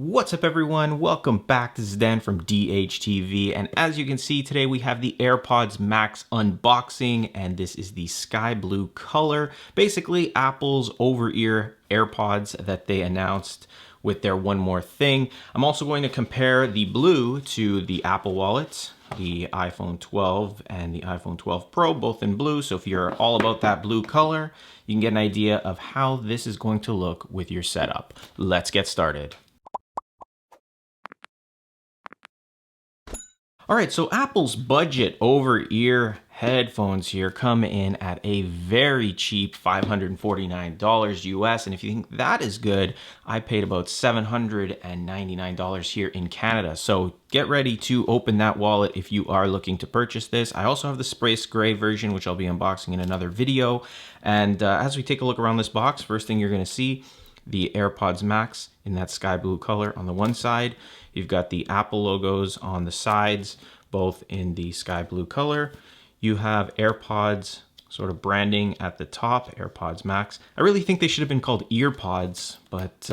What's up everyone? Welcome back. This is Dan from DHTV, and as you can see today we have the AirPods Max unboxing, and this is the sky blue color. Basically Apple's over-ear AirPods that they announced with their one more thing. I'm also going to compare the blue to the Apple Wallet, the iPhone 12 and the iPhone 12 Pro, both in blue. So if you're all about that blue color, you can get an idea of how this is going to look with your setup. Let's get started. All right, so Apple's budget over-ear headphones here come in at a very cheap $549 US. And if you think that is good, I paid about $799 here in Canada. So get ready to open that wallet if you are looking to purchase this. I also have the Space Gray version, which I'll be unboxing in another video. And as we take a look around this box, first thing you're gonna see, the AirPods Max in that sky blue color on the one side. You've got the Apple logos on the sides, both in the sky blue color. You have AirPods sort of branding at the top, AirPods Max. I really think they should have been called EarPods, but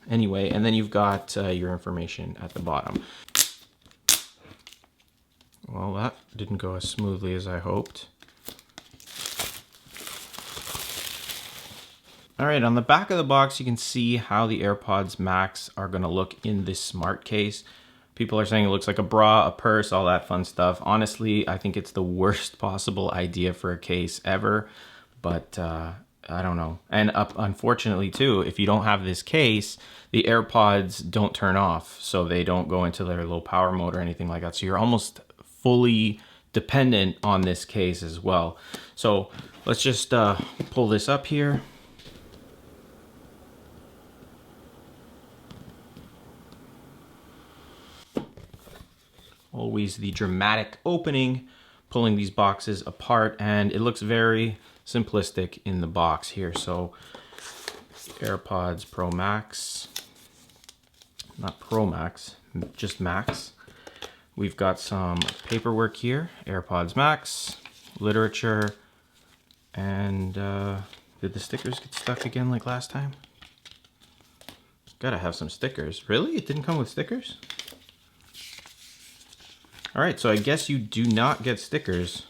anyway, and then you've got your information at the bottom. Well, that didn't go as smoothly as I hoped. All right, on the back of the box, you can see how the AirPods Max are gonna look in this smart case. People are saying it looks like a bra, a purse, all that fun stuff. Honestly, I think it's the worst possible idea for a case ever, but I don't know. And unfortunately too, if you don't have this case, the AirPods don't turn off, so they don't go into their low power mode or anything like that. So you're almost fully dependent on this case as well. So let's just pull this up here. Always the dramatic opening, pulling these boxes apart, and it looks very simplistic in the box here. So AirPods Pro Max, not Pro Max, just Max. We've got some paperwork here, AirPods Max, literature, and did the stickers get stuck again like last time? Gotta have some stickers. Really? It didn't come with stickers? All right, so I guess you do not get stickers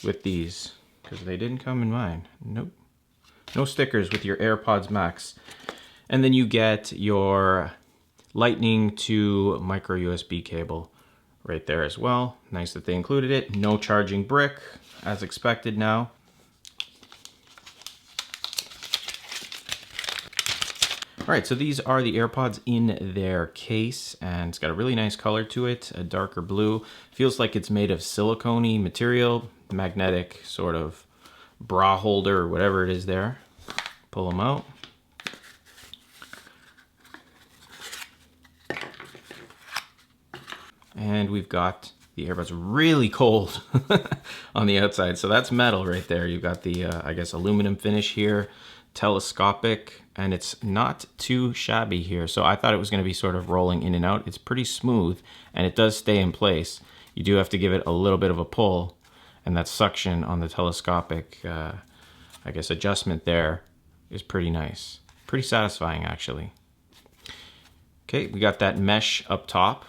with these because they didn't come in mine. Nope. No stickers with your AirPods Max. And then you get your Lightning to micro USB cable right there as well. Nice that they included it. No charging brick as expected now. All right, so these are the AirPods in their case, and it's got a really nice color to it, a darker blue. Feels like it's made of silicone-y material, magnetic sort of bra holder or whatever it is there. Pull them out. And we've got the AirPods really cold on the outside. So that's metal right there. You've got the, I guess, aluminum finish here, telescopic, and it's not too shabby here. So I thought it was going to be sort of rolling in and out. It's pretty smooth and it does stay in place. You do have to give it a little bit of a pull, and that suction on the telescopic, I guess, adjustment there is pretty nice. Pretty satisfying actually. Okay, we got that mesh up top,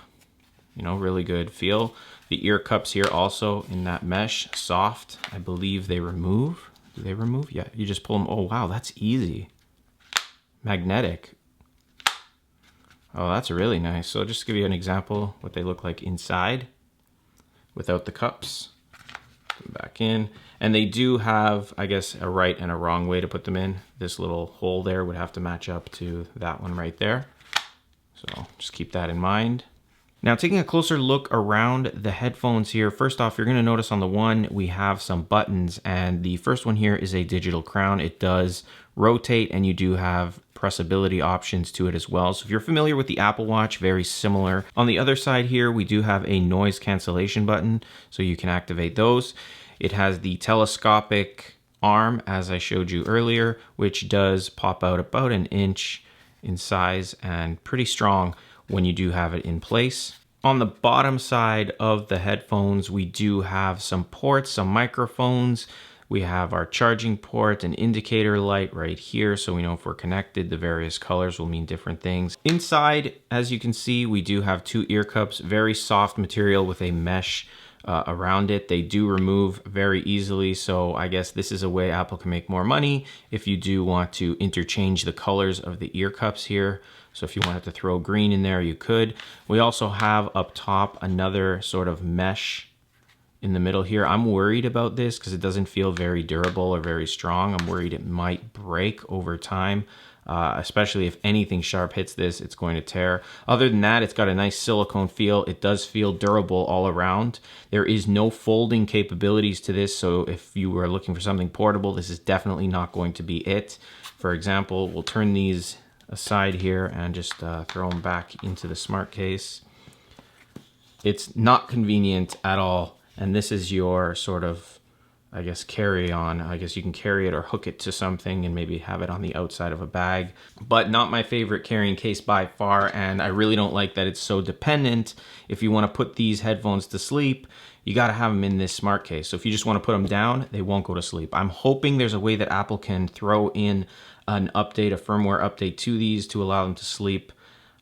you know, really good feel. The ear cups here also in that mesh, soft. I believe they remove. Do they remove? Yeah, you just pull them. Oh, wow, that's easy. Magnetic. Oh, that's really nice. So just to give you an example what they look like inside without the cups. Put them back in. And they do have, I guess, a right and a wrong way to put them in. This little hole there would have to match up to that one right there. So just keep that in mind. Now, taking a closer look around the headphones here, first off, you're going to notice on the one we have some buttons, and the first one here is a digital crown. It does rotate, and you do have pressability options to it as well. So if you're familiar with the Apple Watch, very similar. On the other side here, we do have a noise cancellation button, so you can activate those. It has the telescopic arm, as I showed you earlier, which does pop out about an inch in size and pretty strong when you do have it in place. On the bottom side of the headphones, we do have some ports, some microphones. We have our charging port, an indicator light right here, so we know if we're connected. The various colors will mean different things. Inside, as you can see, we do have 2 ear cups, very soft material with a mesh around it. They do remove very easily, so I guess this is a way Apple can make more money if you do want to interchange the colors of the ear cups here. So if you wanted to throw green in there, you could. We also have up top another sort of mesh in the middle here. I'm worried about this because it doesn't feel very durable or very strong. I'm worried it might break over time, especially if anything sharp hits this, it's going to tear. Other than that, it's got a nice silicone feel. It does feel durable all around. There is no folding capabilities to this, so if you were looking for something portable, this is definitely not going to be it. For example, we'll turn these aside here and just throw them back into the smart case. It's not convenient at all. And this is your sort of, I guess, carry-on. I guess you can carry it or hook it to something and maybe have it on the outside of a bag. But not my favorite carrying case by far, and I really don't like that it's so dependent. If you want to put these headphones to sleep, you got to have them in this smart case. So if you just want to put them down, they won't go to sleep. I'm hoping there's a way that Apple can throw in an update, a firmware update to these to allow them to sleep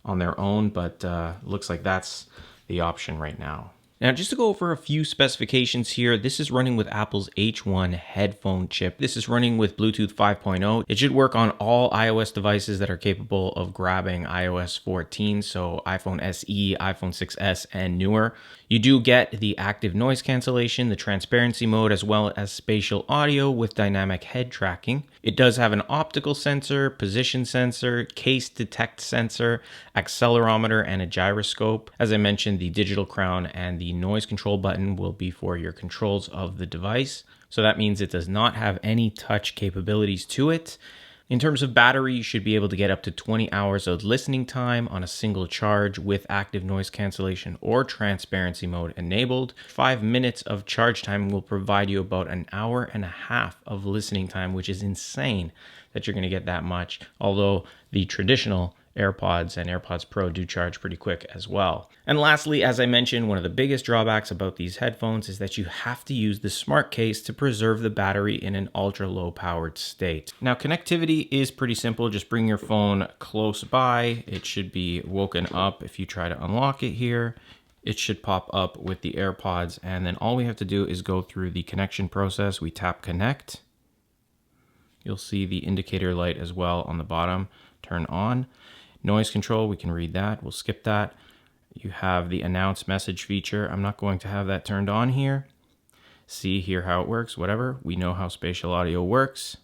on their own, but looks like that's the option right now. Now, just to go over a few specifications here, this is running with Apple's H1 headphone chip. This is running with Bluetooth 5.0. It should work on all iOS devices that are capable of grabbing iOS 14, so iPhone SE, iPhone 6s, and newer. You do get the active noise cancellation, the transparency mode, as well as spatial audio with dynamic head tracking. It does have an optical sensor, position sensor, case detect sensor, accelerometer, and a gyroscope. As I mentioned, the digital crown and the noise control button will be for your controls of the device. So that means it does not have any touch capabilities to it. In terms of battery, you should be able to get up to 20 hours of listening time on a single charge with active noise cancellation or transparency mode enabled. 5 minutes of charge time will provide you about an hour and a half of listening time, which is insane that you're going to get that much, although the traditional AirPods and AirPods Pro do charge pretty quick as well. And lastly, as I mentioned, one of the biggest drawbacks about these headphones is that you have to use the smart case to preserve the battery in an ultra low powered state. Now, connectivity is pretty simple. Just bring your phone close by. It should be woken up. If you try to unlock it here, it should pop up with the AirPods. And then all we have to do is go through the connection process. We tap connect. You'll see the indicator light as well on the bottom turn on. Noise control, we can read that. We'll skip that. You have the announce message feature. I'm not going to have that turned on here. See here how it works, whatever. We know how spatial audio works.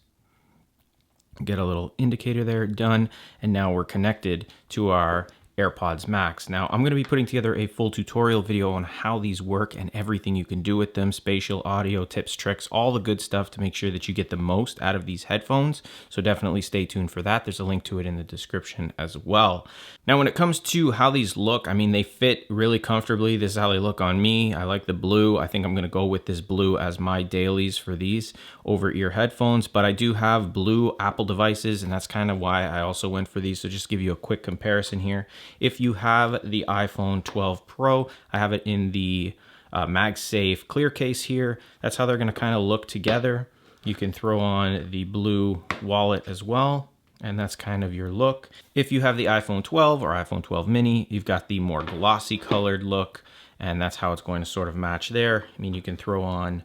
Get a little indicator there, done. And now we're connected to our AirPods Max. Now, I'm going to be putting together a full tutorial video on how these work and everything you can do with them, spatial audio, tips, tricks, all the good stuff to make sure that you get the most out of these headphones. So definitely stay tuned for that. There's a link to it in the description as well. Now, when it comes to how these look, I mean, they fit really comfortably. This is how they look on me. I like the blue. I think I'm going to go with this blue as my dailies for these over-ear headphones, but I do have blue Apple devices, and that's kind of why I also went for these. So just give you a quick comparison here. If you have the iPhone 12 Pro, I have it in the MagSafe clear case here. That's how they're going to kind of look together. You can throw on the blue wallet as well, and that's kind of your look. If you have the iPhone 12 or iPhone 12 mini, you've got the more glossy colored look, and that's how it's going to sort of match there. I mean, you can throw on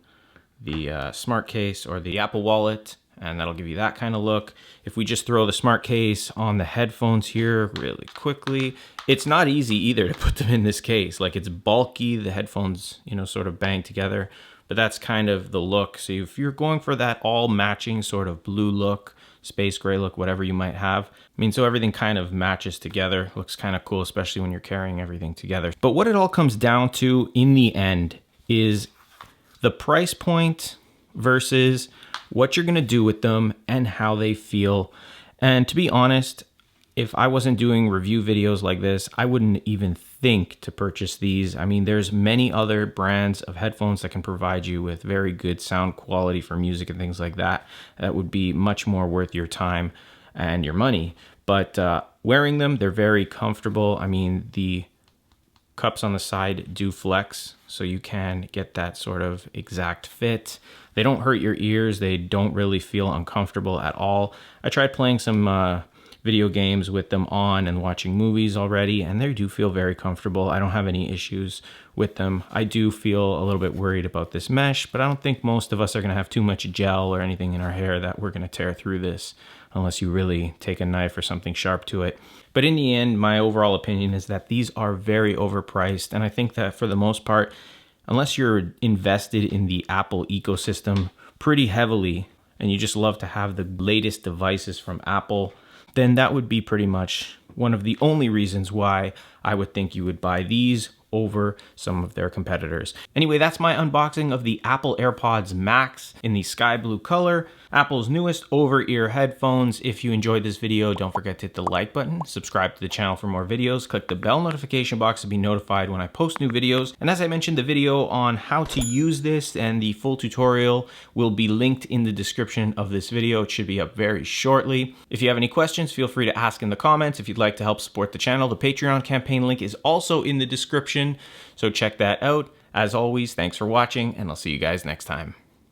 the smart case or the Apple Wallet, and that'll give you that kind of look. If we just throw the smart case on the headphones here really quickly, it's not easy either to put them in this case. Like, it's bulky, the headphones, you know, sort of bang together, but that's kind of the look. So if you're going for that all matching sort of blue look, space gray look, whatever you might have, I mean, so everything kind of matches together. Looks kind of cool, especially when you're carrying everything together. But what it all comes down to in the end is the price point versus what you're going to do with them and how they feel. And to be honest, if I wasn't doing review videos like this, I wouldn't even think to purchase these. I mean, there's many other brands of headphones that can provide you with very good sound quality for music and things like that. That would be much more worth your time and your money. But wearing them, they're very comfortable. I mean, the cups on the side do flex, so you can get that sort of exact fit. They don't hurt your ears. They don't really feel uncomfortable at all. I tried playing some video games with them on and watching movies already, and they do feel very comfortable. I don't have any issues with them. I do feel a little bit worried about this mesh, but I don't think most of us are going to have too much gel or anything in our hair that we're going to tear through this unless you really take a knife or something sharp to it. But in the end, my overall opinion is that these are very overpriced, and I think that for the most part, unless you're invested in the Apple ecosystem pretty heavily and you just love to have the latest devices from Apple, then that would be pretty much one of the only reasons why I would think you would buy these over some of their competitors. Anyway, that's my unboxing of the Apple AirPods Max in the sky blue color, Apple's newest over-ear headphones. If you enjoyed this video, don't forget to hit the like button, subscribe to the channel for more videos, click the bell notification box to be notified when I post new videos. And as I mentioned, the video on how to use this and the full tutorial will be linked in the description of this video. It should be up very shortly. If you have any questions, feel free to ask in the comments. If you'd like to help support the channel, the Patreon campaign link is also in the description, so check that out. As always, thanks for watching, and I'll see you guys next time.